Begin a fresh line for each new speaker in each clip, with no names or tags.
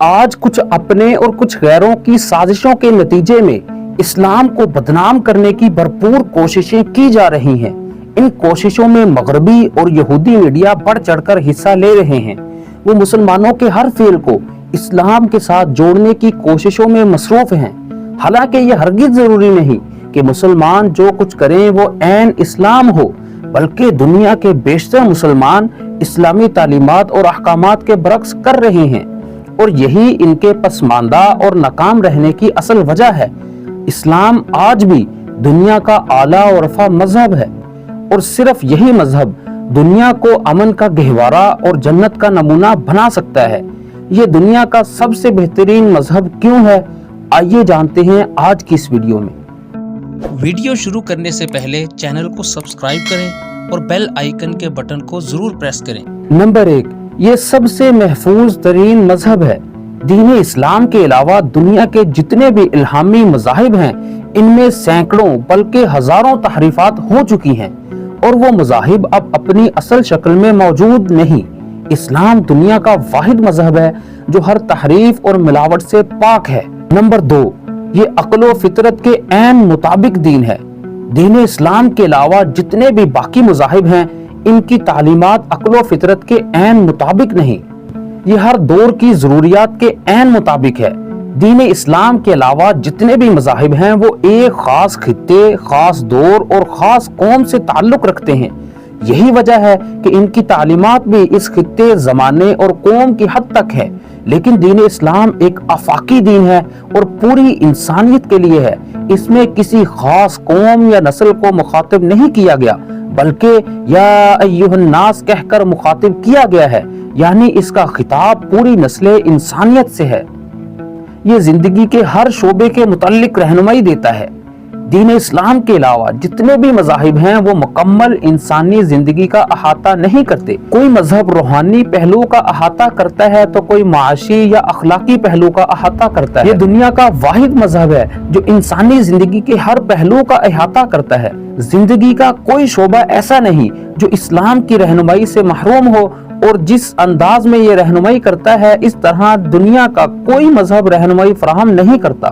آج کچھ اپنے اور کچھ غیروں کی سازشوں کے نتیجے میں اسلام کو بدنام کرنے کی بھرپور کوششیں کی جا رہی ہیں۔ ان کوششوں میں مغربی اور یہودی میڈیا بڑھ چڑھ کر حصہ لے رہے ہیں۔ وہ مسلمانوں کے ہر فعل کو اسلام کے ساتھ جوڑنے کی کوششوں میں مصروف ہیں۔ حالانکہ یہ ہرگز ضروری نہیں کہ مسلمان جو کچھ کریں وہ عین اسلام ہو، بلکہ دنیا کے بیشتر مسلمان اسلامی تعلیمات اور احکامات کے برعکس کر رہے ہیں، اور یہی ان کے پسماندہ اور ناکام رہنے کی اصل وجہ ہے۔ اسلام آج بھی دنیا کا اعلیٰ و رفع مذہب ہے، اور صرف یہی مذہب دنیا کو امن کا گہوارہ اور جنت کا نمونہ بنا سکتا ہے۔ یہ دنیا کا سب سے بہترین مذہب کیوں ہے؟ آئیے جانتے ہیں آج کی اس ویڈیو میں۔
ویڈیو شروع کرنے سے پہلے چینل کو سبسکرائب کریں اور بیل آئیکن کے بٹن کو ضرور پریس کریں۔
نمبر 1، یہ سب سے محفوظ ترین مذہب ہے۔ دین اسلام کے علاوہ دنیا کے جتنے بھی الہامی مذاہب ہیں، ان میں سینکڑوں بلکہ ہزاروں تحریفات ہو چکی ہیں، اور وہ مذاہب اب اپنی اصل شکل میں موجود نہیں۔ اسلام دنیا کا واحد مذہب ہے جو ہر تحریف اور ملاوٹ سے پاک ہے۔ نمبر 2، یہ عقل و فطرت کے عین مطابق دین ہے۔ دین اسلام کے علاوہ جتنے بھی باقی مذاہب ہیں، ان کی تعلیمات عقل و فطرت کے عین مطابق نہیں، یہ ہر دور کی ضروریات کے عین مطابق ہے۔ دین اسلام کے علاوہ جتنے بھی مذاہب ہیں وہ ایک خاص خطے، خاص دور اور خاص قوم سے تعلق رکھتے ہیں۔ یہی وجہ ہے کہ ان کی تعلیمات بھی اس خطے، زمانے اور قوم کی حد تک ہے، لیکن دین اسلام ایک آفاقی دین ہے اور پوری انسانیت کے لیے ہے۔ اس میں کسی خاص قوم یا نسل کو مخاطب نہیں کیا گیا، بلکہ یا ایھا الناس کہہ کر مخاطب کیا گیا ہے، یعنی اس کا خطاب پوری نسل انسانیت سے ہے۔ یہ زندگی کے ہر شعبے کے متعلق رہنمائی دیتا ہے۔ دین اسلام کے علاوہ جتنے بھی مذاہب ہیں وہ مکمل انسانی زندگی کا احاطہ نہیں کرتے۔ کوئی مذہب روحانی پہلو کا احاطہ کرتا ہے تو کوئی معاشی یا اخلاقی پہلو کا احاطہ کرتا ہے۔ یہ دنیا کا واحد مذہب ہے جو انسانی زندگی کے ہر پہلو کا احاطہ کرتا ہے۔ زندگی کا کوئی شعبہ ایسا نہیں جو اسلام کی رہنمائی سے محروم ہو، اور جس انداز میں یہ رہنمائی کرتا ہے اس طرح دنیا کا کوئی مذہب رہنمائی فراہم نہیں کرتا۔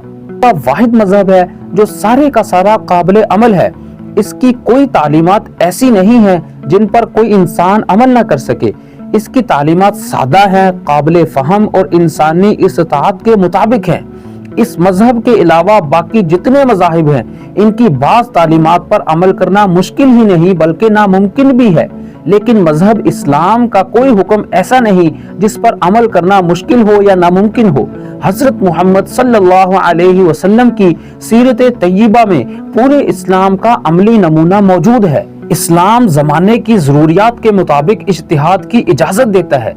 واحد مذہب ہے جو سارے کا سارا قابل عمل ہے۔ اس کی کوئی تعلیمات ایسی نہیں ہیں جن پر کوئی انسان عمل نہ کر سکے۔ اس کی تعلیمات سادہ ہیں، قابل فہم اور انسانی استطاعت کے مطابق ہیں۔ اس مذہب کے علاوہ باقی جتنے مذاہب ہیں، ان کی بعض تعلیمات پر عمل کرنا مشکل ہی نہیں بلکہ ناممکن بھی ہے، لیکن مذہب اسلام کا کوئی حکم ایسا نہیں جس پر عمل کرنا مشکل ہو یا ناممکن ہو۔ حضرت محمد صلی اللہ علیہ وسلم کی سیرت طیبہ میں پورے اسلام کا عملی نمونہ موجود ہے۔ اسلام زمانے کی ضروریات کے مطابق اجتہاد کی اجازت دیتا ہے۔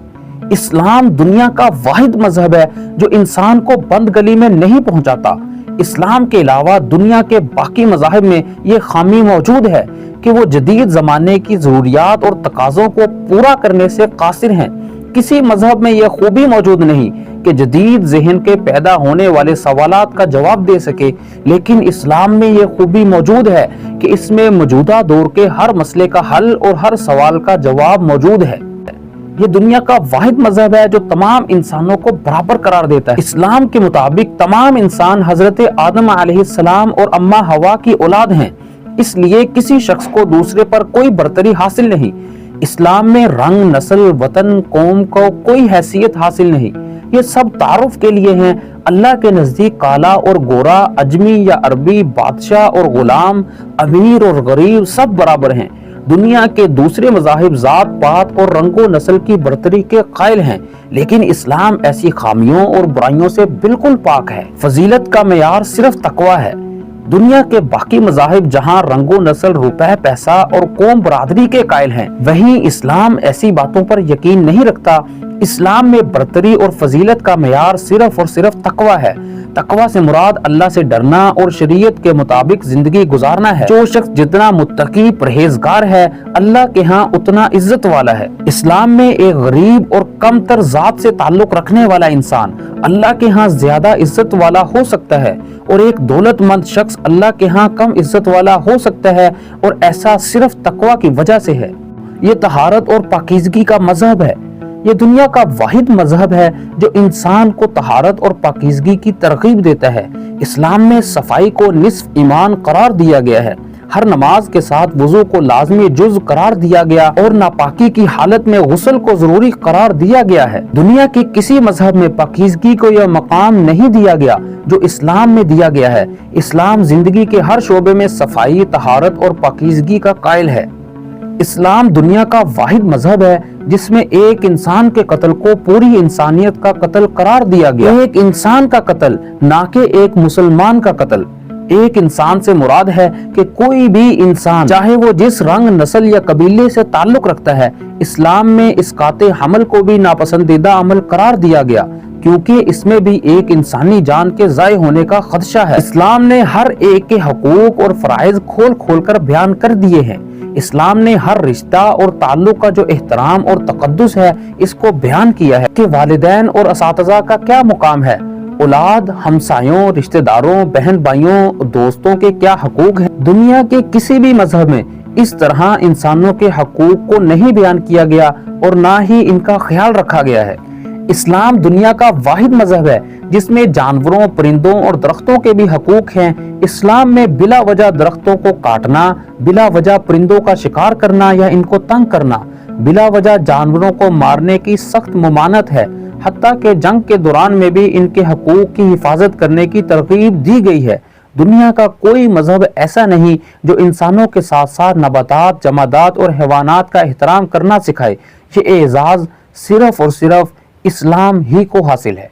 اسلام دنیا کا واحد مذہب ہے جو انسان کو بند گلی میں نہیں پہنچاتا۔ اسلام کے علاوہ دنیا کے باقی مذاہب میں یہ خامی موجود ہے کہ وہ جدید زمانے کی ضروریات اور تقاضوں کو پورا کرنے سے قاصر ہیں۔ کسی مذہب میں یہ خوبی موجود نہیں کہ جدید ذہن کے پیدا ہونے والے سوالات کا جواب دے سکے، لیکن اسلام میں یہ خوبی موجود ہے کہ اس میں موجودہ دور کے ہر مسئلے کا حل اور ہر سوال کا جواب موجود ہے۔ یہ دنیا کا واحد مذہب ہے جو تمام انسانوں کو برابر قرار دیتا ہے۔ اسلام کے مطابق تمام انسان حضرت آدم علیہ السلام اور اماں حوا کی اولاد ہیں، اس لیے کسی شخص کو دوسرے پر کوئی برتری حاصل نہیں۔ اسلام میں رنگ، نسل، وطن، قوم کو کوئی حیثیت حاصل نہیں۔ یہ سب تعارف کے لیے ہیں۔ اللہ کے نزدیک کالا اور گورا، اجمی یا عربی، بادشاہ اور غلام، امیر اور غریب سب برابر ہیں۔ دنیا کے دوسرے مذاہب ذات پات اور رنگ و نسل کی برتری کے قائل ہیں، لیکن اسلام ایسی خامیوں اور برائیوں سے بالکل پاک ہے۔ فضیلت کا معیار صرف تقویٰ ہے۔ دنیا کے باقی مذاہب جہاں رنگ و نسل، روپے، پیسہ اور قوم برادری کے قائل ہیں، وہیں اسلام ایسی باتوں پر یقین نہیں رکھتا۔ اسلام میں برتری اور فضیلت کا معیار صرف اور صرف تقویٰ ہے۔ تقویٰ سے مراد اللہ سے ڈرنا اور شریعت کے مطابق زندگی گزارنا ہے۔ جو شخص جتنا متقی پرہیزگار ہے، اللہ کے ہاں اتنا عزت والا ہے۔ اسلام میں ایک غریب اور کم تر ذات سے تعلق رکھنے والا انسان اللہ کے ہاں زیادہ عزت والا ہو سکتا ہے، اور ایک دولت مند شخص اللہ کے ہاں کم عزت والا ہو سکتا ہے، اور ایسا صرف تقویٰ کی وجہ سے ہے۔ یہ طہارت اور پاکیزگی کا مذہب ہے۔ یہ دنیا کا واحد مذہب ہے جو انسان کو طہارت اور پاکیزگی کی ترغیب دیتا ہے۔ اسلام میں صفائی کو نصف ایمان قرار دیا گیا ہے۔ ہر نماز کے ساتھ وضو کو لازمی جز قرار دیا گیا اور ناپاکی کی حالت میں غسل کو ضروری قرار دیا گیا ہے۔ دنیا کے کسی مذہب میں پاکیزگی کو یہ مقام نہیں دیا گیا جو اسلام میں دیا گیا ہے۔ اسلام زندگی کے ہر شعبے میں صفائی، طہارت اور پاکیزگی کا قائل ہے۔ اسلام دنیا کا واحد مذہب ہے جس میں ایک انسان کے قتل کو پوری انسانیت کا قتل قرار دیا گیا۔ ایک انسان کا قتل، نہ کہ ایک مسلمان کا قتل۔ ایک انسان سے مراد ہے کہ کوئی بھی انسان، چاہے وہ جس رنگ، نسل یا قبیلے سے تعلق رکھتا ہے۔ اسلام میں اسقاط حمل کو بھی ناپسندیدہ عمل قرار دیا گیا کیونکہ اس میں بھی ایک انسانی جان کے ضائع ہونے کا خدشہ ہے۔ اسلام نے ہر ایک کے حقوق اور فرائض کھول کھول کر بیان کر دیے ہیں۔ اسلام نے ہر رشتہ اور تعلق کا جو احترام اور تقدس ہے اس کو بیان کیا ہے کہ والدین اور اساتذہ کا کیا مقام ہے، اولاد، ہمسایوں، رشتہ داروں، بہن بھائیوں، دوستوں کے کیا حقوق ہیں۔ دنیا کے کسی بھی مذہب میں اس طرح انسانوں کے حقوق کو نہیں بیان کیا گیا اور نہ ہی ان کا خیال رکھا گیا ہے۔ اسلام دنیا کا واحد مذہب ہے جس میں جانوروں، پرندوں اور درختوں کے بھی حقوق ہیں۔ اسلام میں بلا وجہ درختوں کو کاٹنا، بلا وجہ پرندوں کا شکار کرنا یا ان کو تنگ کرنا، بلا وجہ جانوروں کو مارنے کی سخت ممانعت ہے۔ حتیٰ کہ جنگ کے دوران میں بھی ان کے حقوق کی حفاظت کرنے کی ترغیب دی گئی ہے۔ دنیا کا کوئی مذہب ایسا نہیں جو انسانوں کے ساتھ ساتھ نباتات، جمادات اور حیوانات کا احترام کرنا سکھائے۔ یہ اعزاز صرف اور صرف اسلام ہی کو حاصل ہے۔